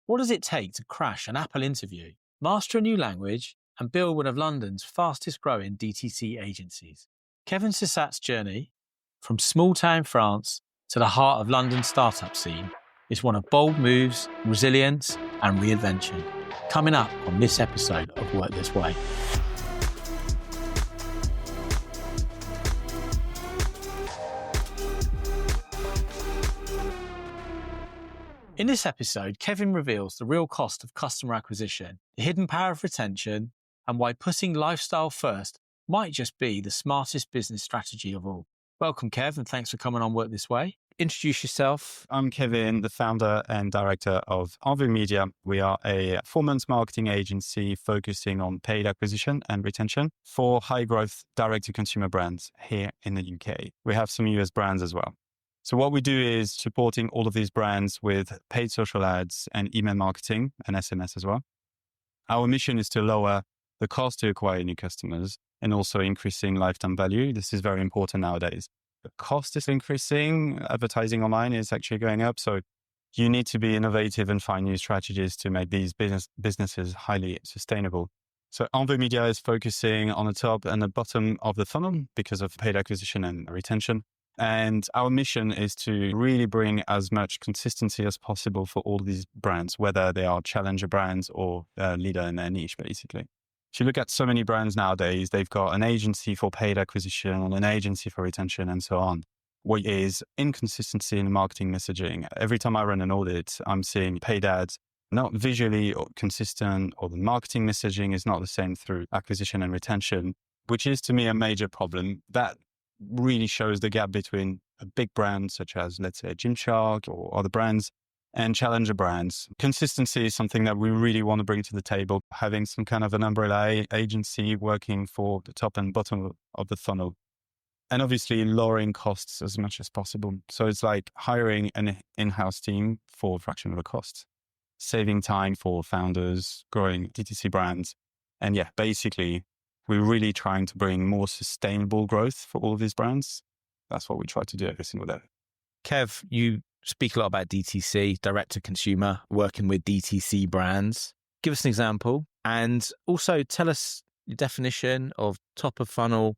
What does it take to crash an Apple interview, master a new language, and build one of London's fastest growing DTC agencies? Kevin Sussat's journey from small town France to the heart of London's startup scene is one of bold moves, resilience, and reinvention. Coming up on this episode of Work This Way. In this episode, Kevin reveals the real cost of customer acquisition, the hidden power of retention, and why putting lifestyle first might just be the smartest business strategy of all. Welcome, Kev, and thanks for coming on Work This Way. Introduce yourself. I'm Kevin, the founder and director of ENVU Media. We are a performance marketing agency focusing on paid acquisition and retention for high-growth direct-to-consumer brands here in the UK. We have some US brands as well. So what we do is supporting all of these brands with paid social ads and email marketing and SMS as well. Our mission is to lower the cost to acquire new customers and also increasing lifetime value. This is very important nowadays. The cost is increasing. Advertising online is actually going up. So you need to be innovative and find new strategies to make these businesses highly sustainable. So ENVU Media is focusing on the top and the bottom of the funnel because of paid acquisition and retention. And our mission is to really bring as much consistency as possible for all these brands, whether they are challenger brands or leader in their niche, basically. If you look at so many brands nowadays, they've got an agency for paid acquisition, an agency for retention, and so on. What is inconsistency in marketing messaging? Every time I run an audit, I'm seeing paid ads not visually or consistent, or the marketing messaging is not the same through acquisition and retention, which is to me a major problem. That really shows the gap between a big brand such as, let's say, Gymshark or other brands and challenger brands. Consistency is something that we really want to bring to the table, having some kind of an umbrella agency working for the top and bottom of the funnel. And obviously lowering costs as much as possible. So it's like hiring an in-house team for a fraction of the cost, saving time for founders, growing DTC brands. And yeah, basically, we're really trying to bring more sustainable growth for all of these brands. That's what we try to do every single day. Kev, you speak a lot about DTC, direct to consumer, working with DTC brands. Give us an example and also tell us your definition of top of funnel,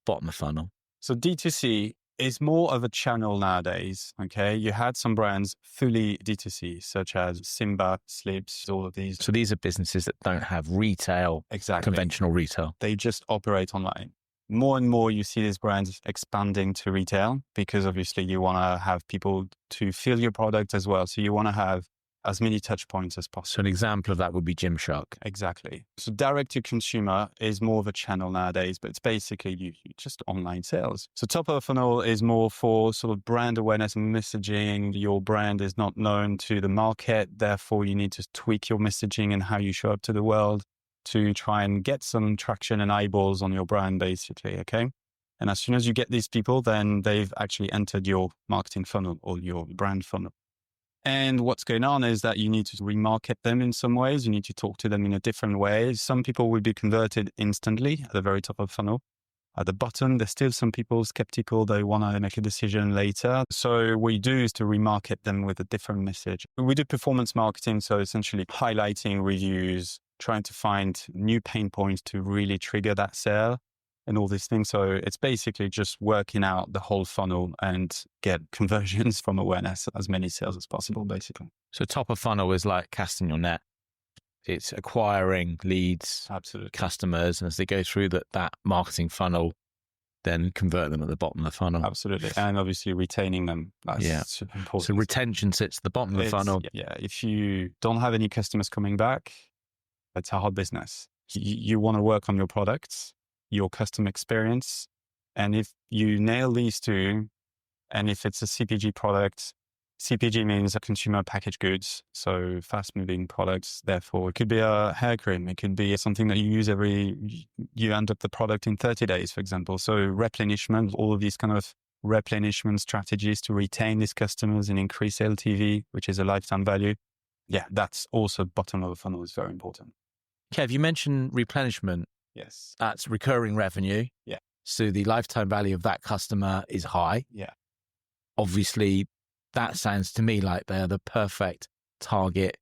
bottom of funnel. So D2C is more of a channel nowadays. Okay. You had some brands fully D2C, such as Simba, Slips, all of these. So these are businesses that don't have retail, conventional retail. They just operate online. More and more you see these brands expanding to retail because obviously you want to have people to feel your product as well. So you want to have as many touch points as possible. So an example of that would be Gymshark. Exactly. So direct to consumer is more of a channel nowadays, but it's basically you just online sales. So top of the funnel is more for sort of brand awareness and messaging. Your brand is not known to the market. Therefore, you need to tweak your messaging and how you show up to the world to try and get some traction and eyeballs on your brand, basically. Okay. And as soon as you get these people, then they've actually entered your marketing funnel or your brand funnel. And what's going on is that you need to remarket them in some ways. You need to talk to them in a different way. Some people will be converted instantly at the very top of the funnel. At the bottom, there's still some people skeptical. They want to make a decision later. So what we do is to remarket them with a different message. We do performance marketing. So essentially highlighting reviews, trying to find new pain points to really trigger that sale and all these things. So it's basically just working out the whole funnel and get conversions from awareness, as many sales as possible, basically. So top of funnel is like casting your net. It's acquiring leads, absolutely, customers, and as they go through that marketing funnel, then convert them at the bottom of the funnel. Absolutely. And obviously retaining them. That's super important. So retention sits at the bottom of the funnel. Yeah. If you don't have any customers coming back, it's a hard business. You want to work on your products, your customer experience. And if you nail these two, and if it's a CPG product, CPG means a consumer packaged goods, so fast moving products. Therefore, it could be a hair cream. It could be something that you use you end up the product in 30 days, for example. So replenishment, all of these kind of replenishment strategies to retain these customers and increase LTV, which is a lifetime value. Yeah, that's also bottom of the funnel is very important. Kev, you mentioned replenishment. Yes. That's recurring revenue. Yeah. So the lifetime value of that customer is high. Yeah. Obviously, that sounds to me like they're the perfect target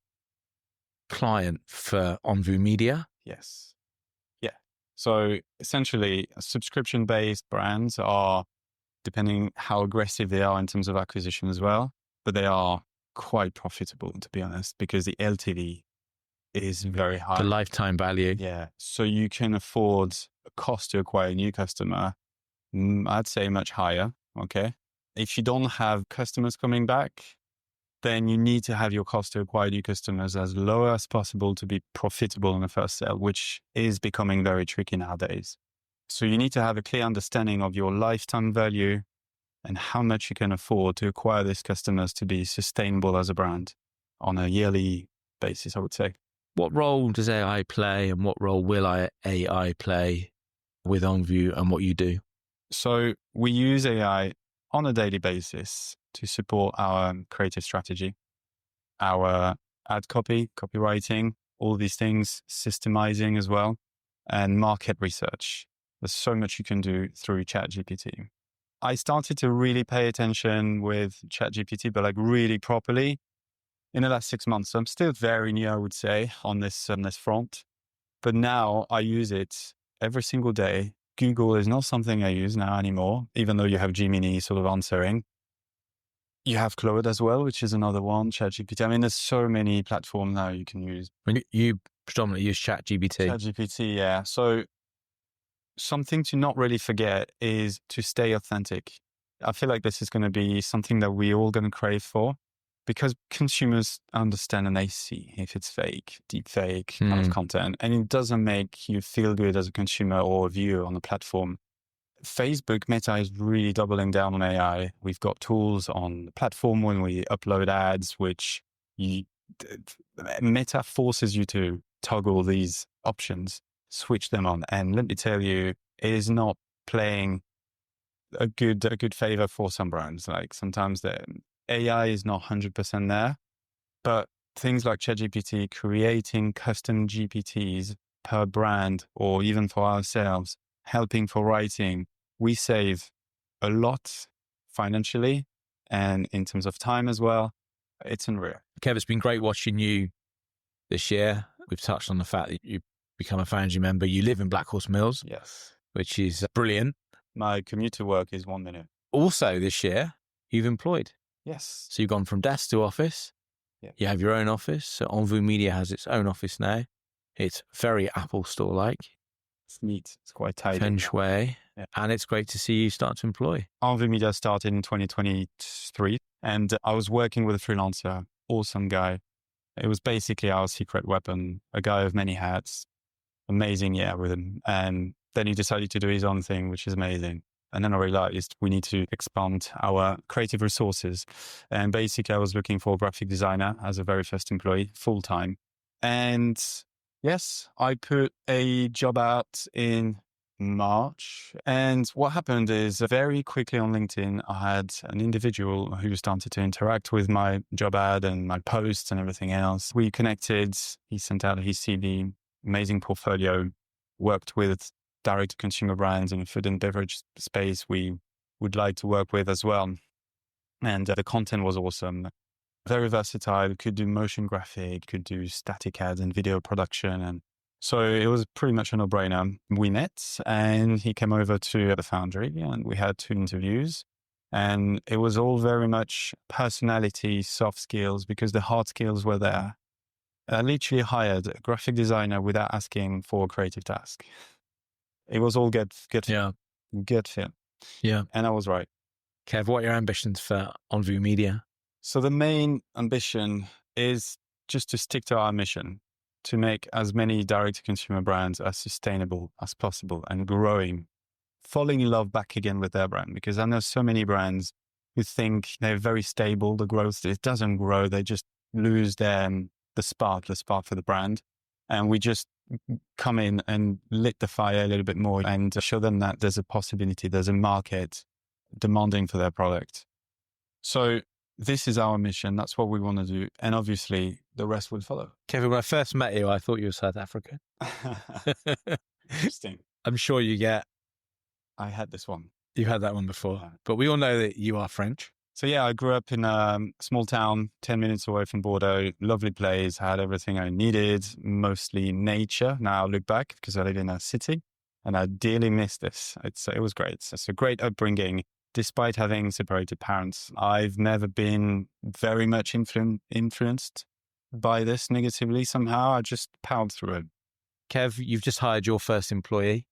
client for ENVU Media? Yes. Yeah. So essentially, subscription-based brands are, depending how aggressive they are in terms of acquisition as well, but they are quite profitable, to be honest, because the LTV is very high. The lifetime value. Yeah. So you can afford a cost to acquire a new customer, I'd say much higher. Okay. If you don't have customers coming back, then you need to have your cost to acquire new customers as low as possible to be profitable in the first sale, which is becoming very tricky nowadays. So you need to have a clear understanding of your lifetime value and how much you can afford to acquire these customers to be sustainable as a brand on a yearly basis, I would say. What role does AI play and what role will AI play with ENVU and what you do? So we use AI on a daily basis to support our creative strategy, our ad copy, copywriting, all these things, systemizing as well, and market research. There's so much you can do through ChatGPT. I started to really pay attention with ChatGPT, but like really properly in the last 6 months. So I'm still very new, I would say, on this front. But now I use it every single day. Google is not something I use now anymore, even though you have Gemini sort of answering. You have Claude as well, which is another one, ChatGPT. I mean, there's so many platforms now you can use. I mean, you predominantly use ChatGPT. ChatGPT, yeah. So something to not really forget is to stay authentic. I feel like this is going to be something that we're all going to crave for because consumers understand and they see if it's fake, deep fake kind of content, and it doesn't make you feel good as a consumer or a viewer on the platform. Facebook Meta is really doubling down on AI. We've got tools on the platform when we upload ads, which Meta forces you to toggle these options, switch them on. And let me tell you, it is not playing a good favor for some brands. Like sometimes the AI is not 100% there, but things like ChatGPT, creating custom GPTs per brand or even for ourselves, helping for writing, we save a lot financially and in terms of time as well. It's unreal. Kev, it's been great watching you this year. We've touched on the fact that you've become a Foundry member. You live in Black Horse Mills, Yes. which is brilliant. My commute to work is 1 minute. Also this year, you've employed. Yes. So you've gone from desk to office. Yeah. You have your own office. So ENVU Media has its own office now. It's very Apple Store-like. It's neat. It's quite tidy. Feng shui. Yeah. And it's great to see you start to employ. ENVU Media started in 2023 and I was working with a freelancer, awesome guy. It was basically our secret weapon, a guy of many hats. Amazing year with him. And then he decided to do his own thing, which is amazing. And then I realized we need to expand our creative resources. And basically I was looking for a graphic designer as a very first employee, full time. And yes, I put a job out in March. And what happened is very quickly on LinkedIn, I had an individual who started to interact with my job ad and my posts and everything else. We connected. He sent out his CV, amazing portfolio, worked with direct-to-consumer brands in the food and beverage space we would like to work with as well. And the content was awesome. Very versatile, could do motion graphic, could do static ads and video production. And so it was pretty much a no-brainer. We met and he came over to the Foundry and we had 2 interviews. And it was all very much personality, soft skills, because the hard skills were there. I literally hired a graphic designer without asking for a creative task. It was all good fit. Yeah. Good fit. Yeah. And I was right. Kev, what are your ambitions for ENVU Media? So the main ambition is just to stick to our mission, to make as many direct-to-consumer brands as sustainable as possible and growing, falling in love back again with their brand. Because I know so many brands who think they're very stable, the growth, it doesn't grow. They just lose the spark for the brand. And we just come in and lit the fire a little bit more and show them that there's a possibility, there's a market demanding for their product. So this is our mission. That's what we want to do. And obviously the rest will follow. Kevin, when I first met you, I thought you were South African. Interesting. I'm sure you get... I had this one. You've had that one before. Yeah. But we all know that you are French. So yeah, I grew up in a small town, 10 minutes away from Bordeaux. Lovely place, had everything I needed, mostly nature. Now I look back because I live in a city and I dearly miss this. It was great. It's a great upbringing. Despite having separated parents, I've never been very much influenced by this negatively somehow. I just powered through it. Kev, you've just hired your first employee.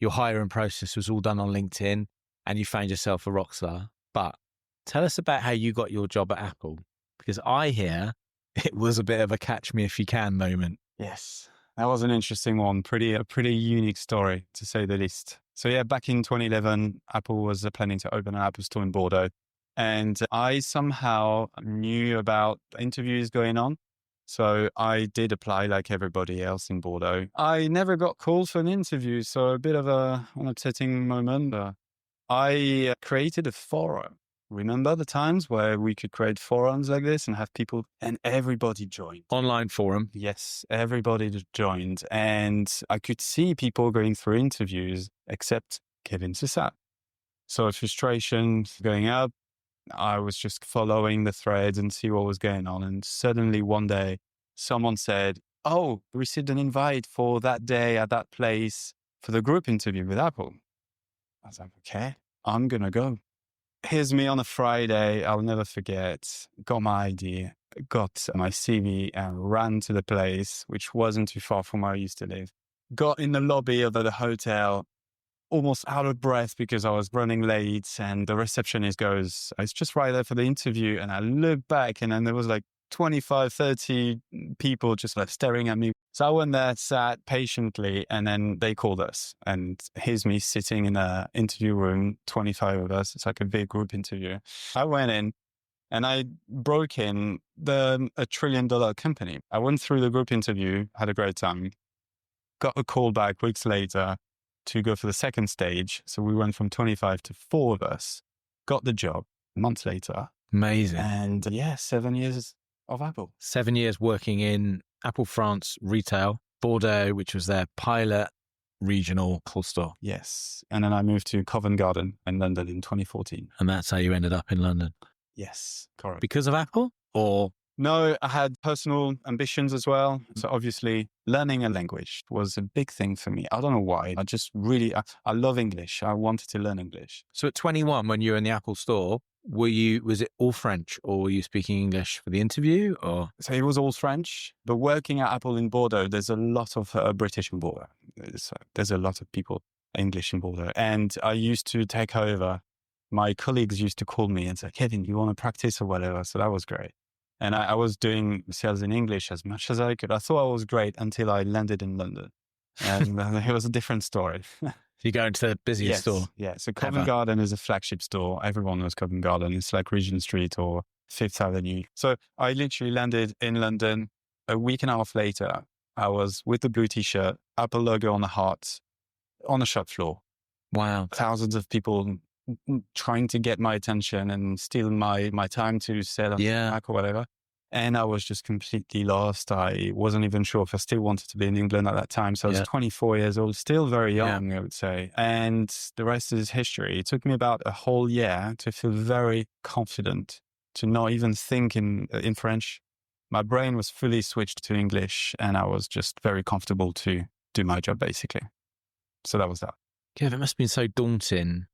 Your hiring process was all done on LinkedIn and you found yourself a rock star. But tell us about how you got your job at Apple, because I hear it was a bit of a catch me if you can moment. Yes, that was an interesting one. A pretty unique story, to say the least. So yeah, back in 2011, Apple was planning to open an Apple store in Bordeaux. And I somehow knew about interviews going on. So I did apply like everybody else in Bordeaux. I never got called for an interview, so a bit of an upsetting moment. I created a forum. Remember the times where we could create forums like this and have people, and everybody joined. Online forum. Yes, everybody joined. And I could see people going through interviews except Kevin Sussat. So frustration going up. I was just following the threads and see what was going on. And suddenly one day someone said, "Oh, we received an invite for that day at that place for the group interview with Apple." I was like, okay, I'm going to go. Here's me on a Friday. I'll never forget. Got my ID, got my CV and ran to the place, which wasn't too far from where I used to live. Got in the lobby of the hotel, almost out of breath because I was running late, and the receptionist goes, "It's just right there for the interview." And I looked back and then there was like 25, 30 people just like staring at me. So I went there, sat patiently, and then they called us. And here's me sitting in an interview room, 25 of us. It's like a big group interview. I went in and I broke in a $1 trillion company. I went through the group interview, had a great time, got a call back weeks later to go for the second stage. So we went from 25 to 4 of us, got the job months later. Amazing. And yeah, 7 years of Apple. 7 years working in Apple France retail, Bordeaux, which was their pilot regional Apple store. Yes. And then I moved to Covent Garden in London in 2014. And that's how you ended up in London. Yes, correct. Because of Apple or? No, I had personal ambitions as well. So obviously learning a language was a big thing for me. I don't know why. I love English. I wanted to learn English. So at 21, when you were in the Apple store, was it all French or were you speaking English for the interview or? So it was all French, but working at Apple in Bordeaux, there's a lot of British in Bordeaux. There's a lot of people English in Bordeaux. And I used to take over. My colleagues used to call me and say, "Kevin, you want to practice or whatever?" So that was great. And I was doing sales in English as much as I could. I thought I was great until I landed in London. And it was a different story. You go into the busiest store? Yeah. So Covent Garden is a flagship store. Everyone knows Covent Garden. It's like Regent Street or Fifth Avenue. So I literally landed in London. A week and a half later, I was with the blue t-shirt, Apple logo on the heart, on the shop floor. Wow. Thousands of people trying to get my attention and steal my time to sell on Mac or whatever. And I was just completely lost. I wasn't even sure if I still wanted to be in England at that time. So I was 24 years old, still very young, I would say. And the rest is history. It took me about a whole year to feel very confident, to not even think in French. My brain was fully switched to English and I was just very comfortable to do my job, basically. So that was that. Kev, it must have been so daunting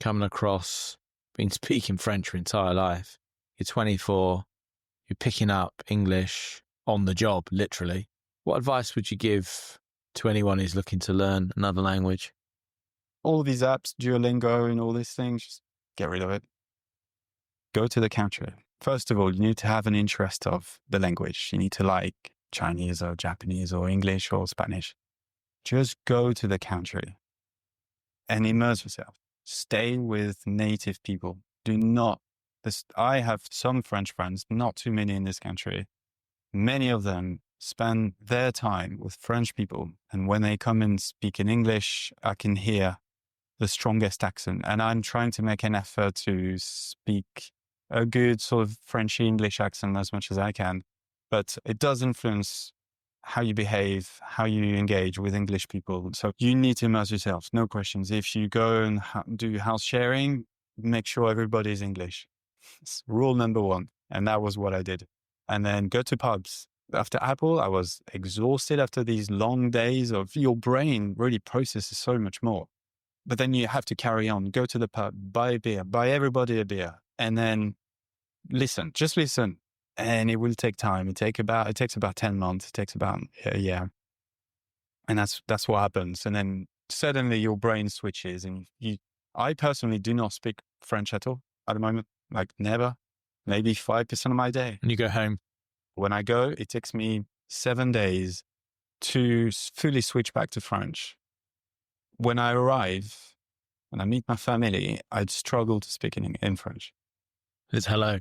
coming across, been speaking French your entire life. You're 24, you're picking up English on the job, literally. What advice would you give to anyone who's looking to learn another language? All these apps, Duolingo and all these things, just get rid of it. Go to the country. First of all, you need to have an interest of the language. You need to like Chinese or Japanese or English or Spanish. Just go to the country and immerse yourself. Stay with native people. I have some French friends, not too many in this country. Many of them spend their time with French people. And when they come and speak in English, I can hear the strongest accent. And I'm trying to make an effort to speak a good sort of Frenchy English accent as much as I can. But it does influence how you behave, how you engage with English people. So you need to immerse yourself, no questions. If you go and do house sharing, make sure everybody is English. It's rule number one. And that was what I did. And then go to pubs. After Apple, I was exhausted after these long days of your brain really processes so much more. But then you have to carry on, go to the pub, buy a beer, buy everybody a beer, and then listen, just listen. And it will take time. It takes about 10 months. It takes about a year. And that's what happens. And then suddenly your brain switches and I personally do not speak French at all at the moment, like never, maybe 5% of my day. And you go home. When I go, it takes me 7 days to fully switch back to French. When I arrive, when I meet my family, I'd struggle to speak in French. It's hello.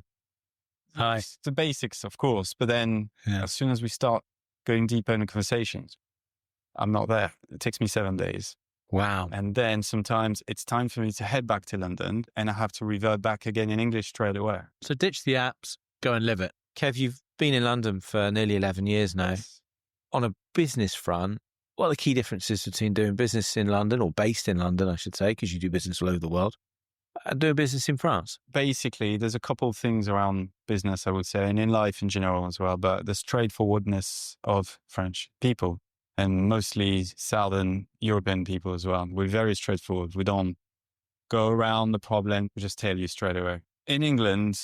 Hi. It's the basics, of course. But then as soon as we start going deeper into conversations, I'm not there. It takes me 7 days. Wow. And then sometimes it's time for me to head back to London and I have to revert back again in English straight away. So ditch the apps, go and live it. Kev, you've been in London for nearly 11 years now. Yes. On a business front, what are the key differences between doing business in London, or based in London, I should say, because you do business all over the world, and doing business in France? Basically, there's a couple of things around business, I would say, and in life in general as well, but the straightforwardness of French people and mostly Southern European people as well. We're very straightforward. We don't go around the problem. We just tell you straight away. In England,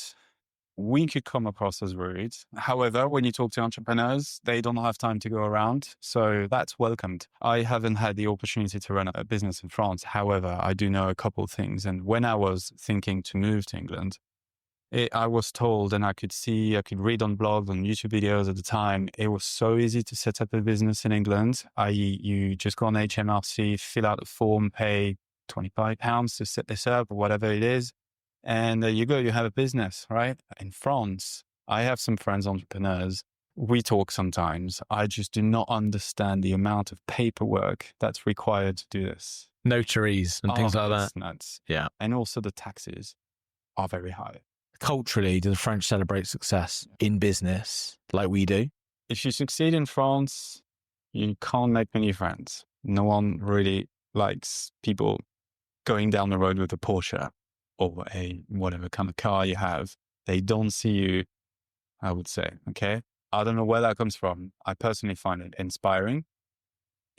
we could come across as rude. However, when you talk to entrepreneurs, they don't have time to go around. So that's welcomed. I haven't had the opportunity to run a business in France. However, I do know a couple of things. And when I was thinking to move to England, I was told, and I could read on blogs, on YouTube videos at the time, it was so easy to set up a business in England. You just go on HMRC, fill out a form, pay £25 to set this up or whatever it is. And you go, you have a business, right? In France, I have some friends, entrepreneurs. We talk sometimes. I just do not understand the amount of paperwork that's required to do this. Notaries and things like that. It's nuts. Yeah. And also the taxes are very high. Culturally, do the French celebrate success in business like we do? If you succeed in France, you can't make many friends. No one really likes people going down the road with a Porsche or a whatever kind of car you have. They don't see you, I would say. Okay. I don't know where that comes from. I personally find it inspiring.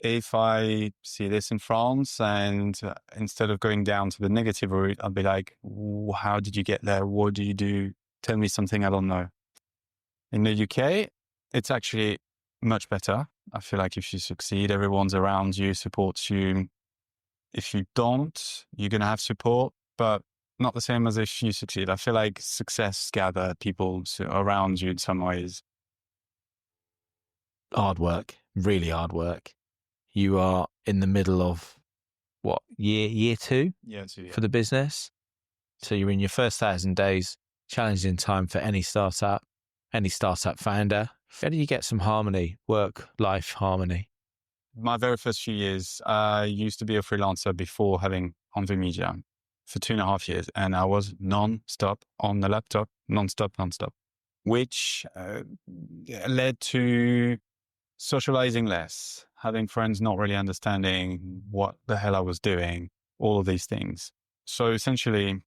If I see this in France and instead of going down to the negative route, I'll be like, how did you get there? What do you do? Tell me something I don't know. In the UK, it's actually much better. I feel like if you succeed, everyone's around you, supports you. If you don't, you're going to have support, but not the same as if you succeed. I feel like success gather people around you in some ways. Hard work, really hard work. You are in the middle of what, year two? Yeah, yeah. For the business. So you're in your first 1,000 days, challenging time for any startup founder. How do you get some harmony, work-life harmony? My very first few years, I used to be a freelancer before having ENVU Media for 2.5 years. And I was non-stop on the laptop, non-stop, which led to socializing less, having friends not really understanding what the hell I was doing, all of these things. So essentially,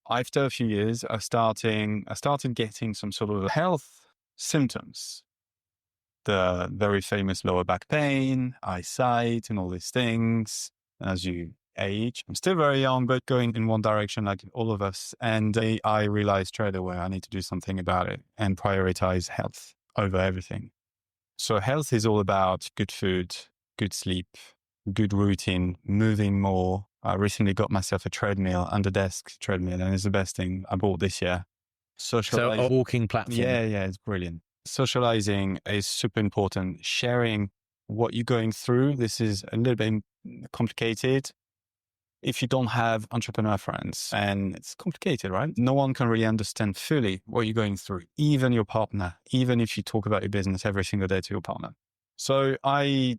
after a few years, I started getting some sort of health symptoms. The very famous lower back pain, eyesight, and all these things. As you age, I'm still very young, but going in one direction like all of us. And I realized straight away I need to do something about it and prioritize health over everything. So health is all about good food, good sleep, good routine, moving more. I recently got myself a treadmill, under desk treadmill, and it's the best thing I bought this year. So a walking platform. Yeah, it's brilliant. Socializing is super important. Sharing what you're going through. This is a little bit complicated. If you don't have entrepreneur friends, and it's complicated, right? No one can really understand fully what you're going through, even your partner, even if you talk about your business every single day to your partner. So I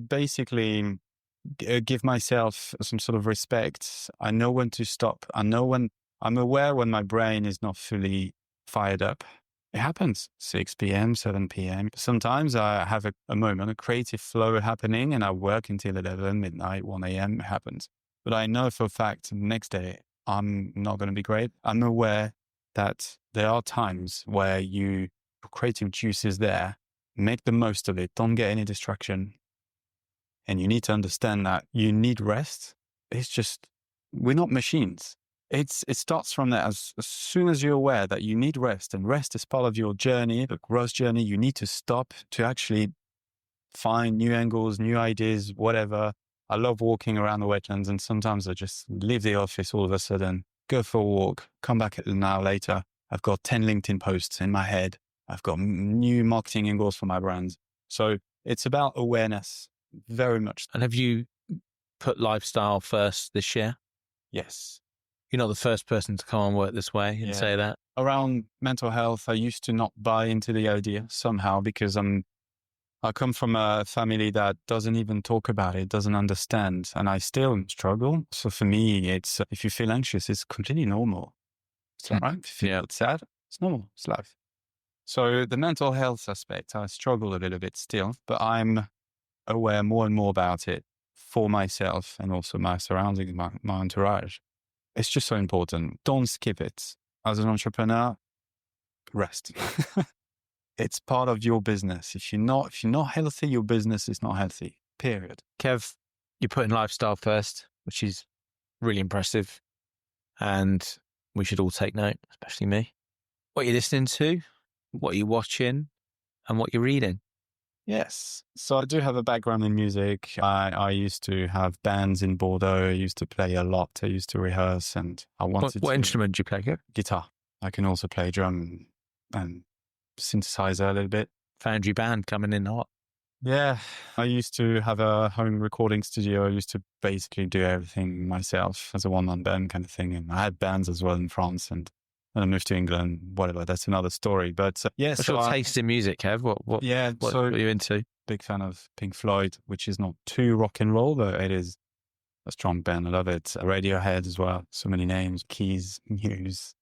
basically give myself some sort of respect. I know when to stop. I'm aware when my brain is not fully fired up. It happens 6 p.m., 7 p.m. Sometimes I have a moment, a creative flow happening, and I work until 11, midnight, 1 a.m. It happens. But I know for a fact the next day I'm not going to be great. I'm aware that there are times where your creative juice is there. Make the most of it. Don't get any distraction. And you need to understand that you need rest. It's just, we're not machines. It starts from that. As soon as you're aware that you need rest, and rest is part of your journey, the growth journey, you need to stop to actually find new angles, new ideas, whatever. I love walking around the wetlands, and sometimes I just leave the office all of a sudden, go for a walk, come back an hour later. I've got 10 LinkedIn posts in my head. I've got new marketing angles for my brands. So it's about awareness, very much. And have you put lifestyle first this year? Yes. You're not the first person to come on work this way and say that. Around mental health, I used to not buy into the idea somehow because I come from a family that doesn't even talk about it, doesn't understand, and I still struggle. So for me, it's if you feel anxious, it's completely normal. It's like, right? If you feel sad, it's normal. It's life. So the mental health aspect, I struggle a little bit still, but I'm aware more and more about it for myself and also my surroundings, my entourage. It's just so important. Don't skip it. As an entrepreneur, rest. It's part of your business. If you're not healthy, your business is not healthy, period. Kev, you're putting lifestyle first, which is really impressive. And we should all take note, especially me. What you're listening to, what you're watching, and what you're reading. Yes. So I do have a background in music. I used to have bands in Bordeaux. I used to play a lot. I used to rehearse, and I wanted What instrument do you play, Kev? Guitar. I can also play drum and synthesizer a little bit. Foundry band coming in hot. Yeah. I used to have a home recording studio. I used to basically do everything myself as a one-man band kind of thing. And I had bands as well in France, and I moved to England, whatever. That's another story. But What's your taste in music, Kev? What are you into? Big fan of Pink Floyd, which is not too rock and roll, but it is a strong band. I love it. Radiohead as well. So many names. Keys, Muse,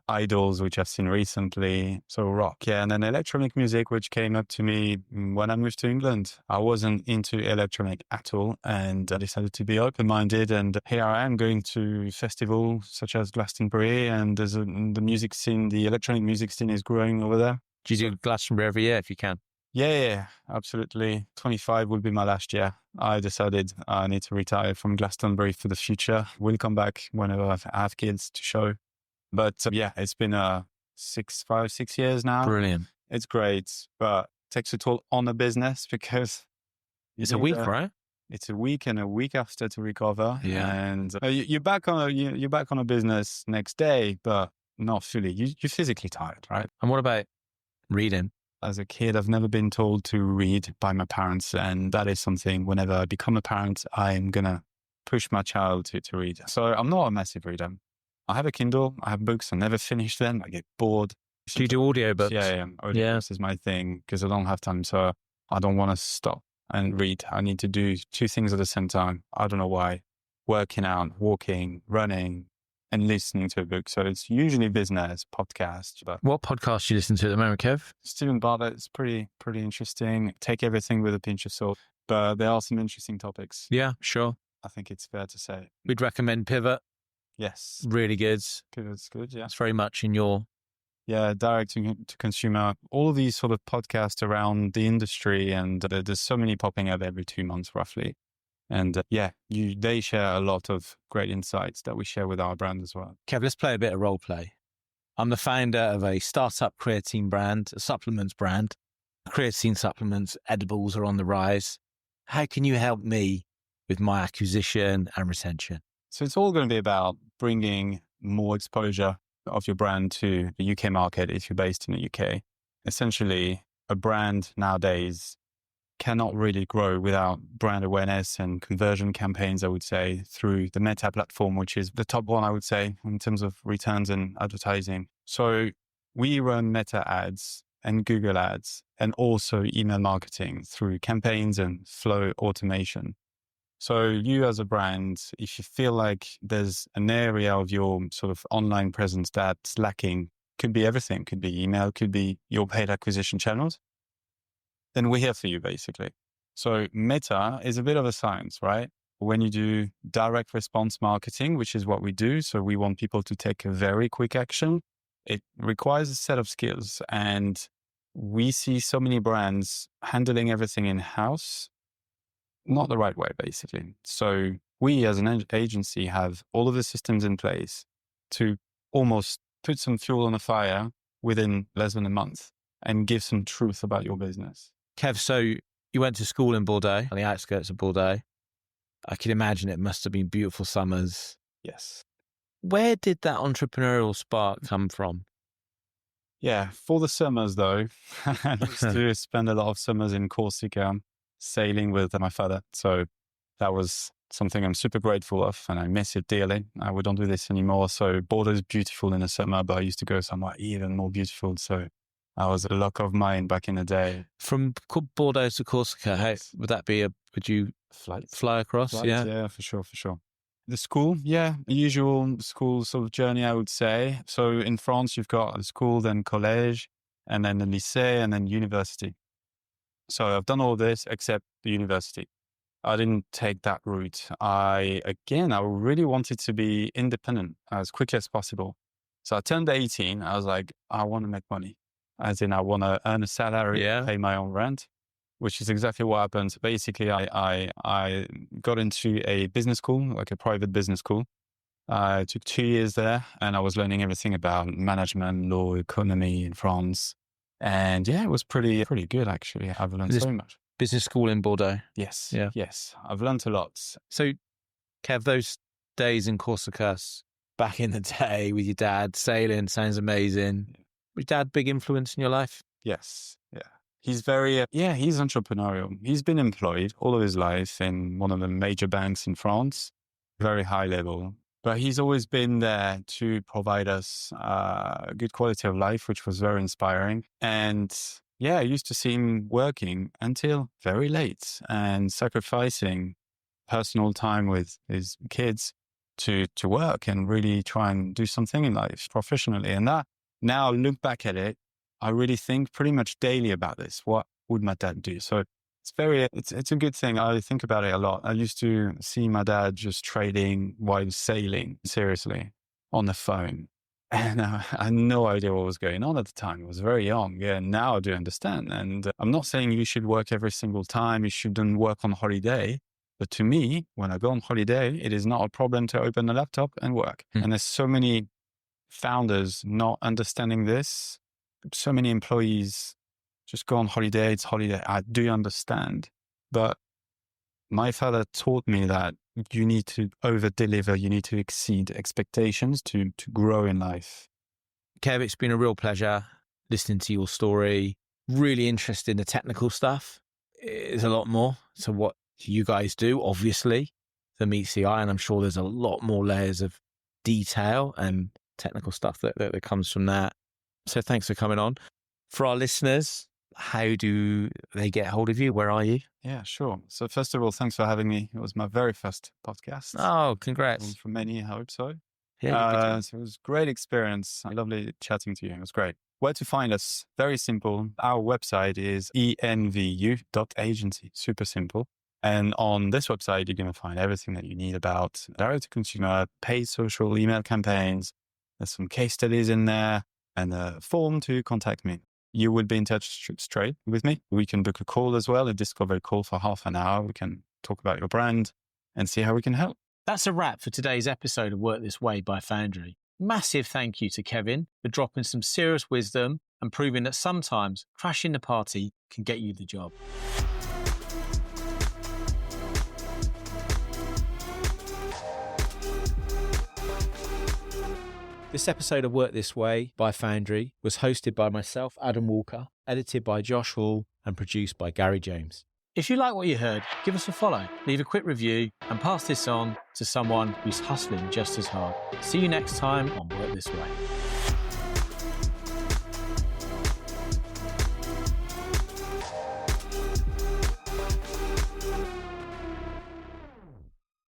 Idols, which I've seen recently. So rock. Yeah. And then electronic music, which came up to me when I moved to England. I wasn't into electronic at all, and I decided to be open-minded. And here I am going to festivals such as Glastonbury, and there's the music scene, the electronic music scene is growing over there. Do you do Glastonbury every year if you can? Yeah, absolutely. 25 will be my last year. I decided I need to retire from Glastonbury for the future. We'll come back whenever I have kids to show. But yeah, it's been 6 years now. Brilliant. It's great, but it takes a toll on the business because it's a week, right? It's a week and a week after to recover. Yeah, and you're back on a business next day, but not fully. You're physically tired, right? And what about reading? As a kid, I've never been told to read by my parents, and that is something. Whenever I become a parent, I'm gonna push my child to read. So I'm not a massive reader. I have a Kindle, I have books, I never finish them, I get bored. Do you do audiobooks? Yeah. Audiobooks is my thing because I don't have time. So I don't want to stop and read. I need to do 2 things at the same time. I don't know why. Working out, walking, running, and listening to a book. So it's usually business, podcast. But what podcast do you listen to at the moment, Kev? Stephen Bartlett is pretty interesting. Take everything with a pinch of salt, but there are some interesting topics. Yeah, sure. I think it's fair to say. We'd recommend Pivot. Yes. Really good. Pivot's good, yeah. It's very much in your... Yeah, direct to consumer. All these sort of podcasts around the industry, and there's so many popping up every 2 months roughly. And they share a lot of great insights that we share with our brand as well. Kev, let's play a bit of role play. I'm the founder of a startup creatine brand, a supplements brand. Creatine supplements, edibles are on the rise. How can you help me with my acquisition and retention? So it's all going to be about bringing more exposure of your brand to the UK market if you're based in the UK. Essentially, a brand nowadays cannot really grow without brand awareness and conversion campaigns, I would say, through the Meta platform, which is the top one, I would say, in terms of returns and advertising. So we run Meta ads and Google ads and also email marketing through campaigns and flow automation. So you as a brand, if you feel like there's an area of your sort of online presence that's lacking, could be everything, could be email, could be your paid acquisition channels, then we're here for you basically. So Meta is a bit of a science, right? when you do direct response marketing, which is what we do, so we want people to take a very quick action, it requires a set of skills. And we see so many brands handling everything in-house, not the right way, basically. So we as an agency have all of the systems in place to almost put some fuel on the fire within less than a month and give some truth about your business. Kev, so you went to school in Bordeaux, on the outskirts of Bordeaux. I can imagine it must have been beautiful summers. Yes. Where did that entrepreneurial spark come from? Yeah, for the summers though, I used to spend a lot of summers in Corsica sailing with my father. So that was something I'm super grateful of, and I miss it dearly. We don't do this anymore. So Bordeaux is beautiful in the summer, but I used to go somewhere even more beautiful. So that was a lock of mine back in the day. From Bordeaux to Corsica, how would that be? Would you fly across? Yeah, for sure. The school, usual school sort of journey, I would say. So in France, you've got the school, then college, and then the lycée, and then university. So I've done all this except the university. I didn't take that route. I really wanted to be independent as quickly as possible. So I turned 18. I was like, I want to make money. As in, I want to earn a salary, pay my own rent, which is exactly what happened. So basically, I got into a business school, like a private business school. I took 2 years there, and I was learning everything about management, law, economy in France. And yeah, it was pretty good, actually. I've learned so much. Business school in Bordeaux? Yes. Yeah. Yes. I've learned a lot. So, Kev, those days in Corsica, back in the day with your dad, sailing, sounds amazing. Was your dad big influence in your life? Yes. Yeah. He's he's entrepreneurial. He's been employed all of his life in one of the major banks in France, very high level. But he's always been there to provide us a good quality of life, which was very inspiring. And I used to see him working until very late and sacrificing personal time with his kids to work and really try and do something in life professionally. And that, now look back at it, I really think pretty much daily about this. What would my dad do? So it's a good thing. I think about it a lot. I used to see my dad just trading while sailing, seriously, on the phone. And I had no idea what was going on at the time. I was very young. Yeah, now I do understand. And I'm not saying you should work every single time. You shouldn't work on holiday. But to me, when I go on holiday, it is not a problem to open a laptop and work. And there's so many founders not understanding this. So many employees just go on holiday. It's holiday. I do understand. But my father taught me that you need to over-deliver. You need to exceed expectations to grow in life. Kev, it's been a real pleasure listening to your story. Really interested in the technical stuff. There's a lot more to what you guys do, obviously, than meets the eye. And I'm sure there's a lot more layers of detail and technical stuff that comes from that. So thanks for coming on. For our listeners, how do they get hold of you? Where are you? Yeah, sure. So first of all, thanks for having me. It was my very first podcast. Oh, congrats. For many, I hope so. Yeah, so it was a great experience. Lovely chatting to you. It was great. Where to find us? Very simple. Our website is envu.agency. Super simple. And on this website, you're going to find everything that you need about direct-to-consumer, paid social email campaigns. There's some case studies in there and a form to contact me. You will be in touch straight with me. We can book a call as well, a discovery call for half an hour. We can talk about your brand and see how we can help. That's a wrap for today's episode of Work This Way by Foundry. Massive thank you to Kevin for dropping some serious wisdom and proving that sometimes crashing the party can get you the job. This episode of Work This Way by Foundry was hosted by myself, Adam Walker, edited by Josh Hall, and produced by Gary James. If you like what you heard, give us a follow, leave a quick review, and pass this on to someone who's hustling just as hard. See you next time on Work This Way.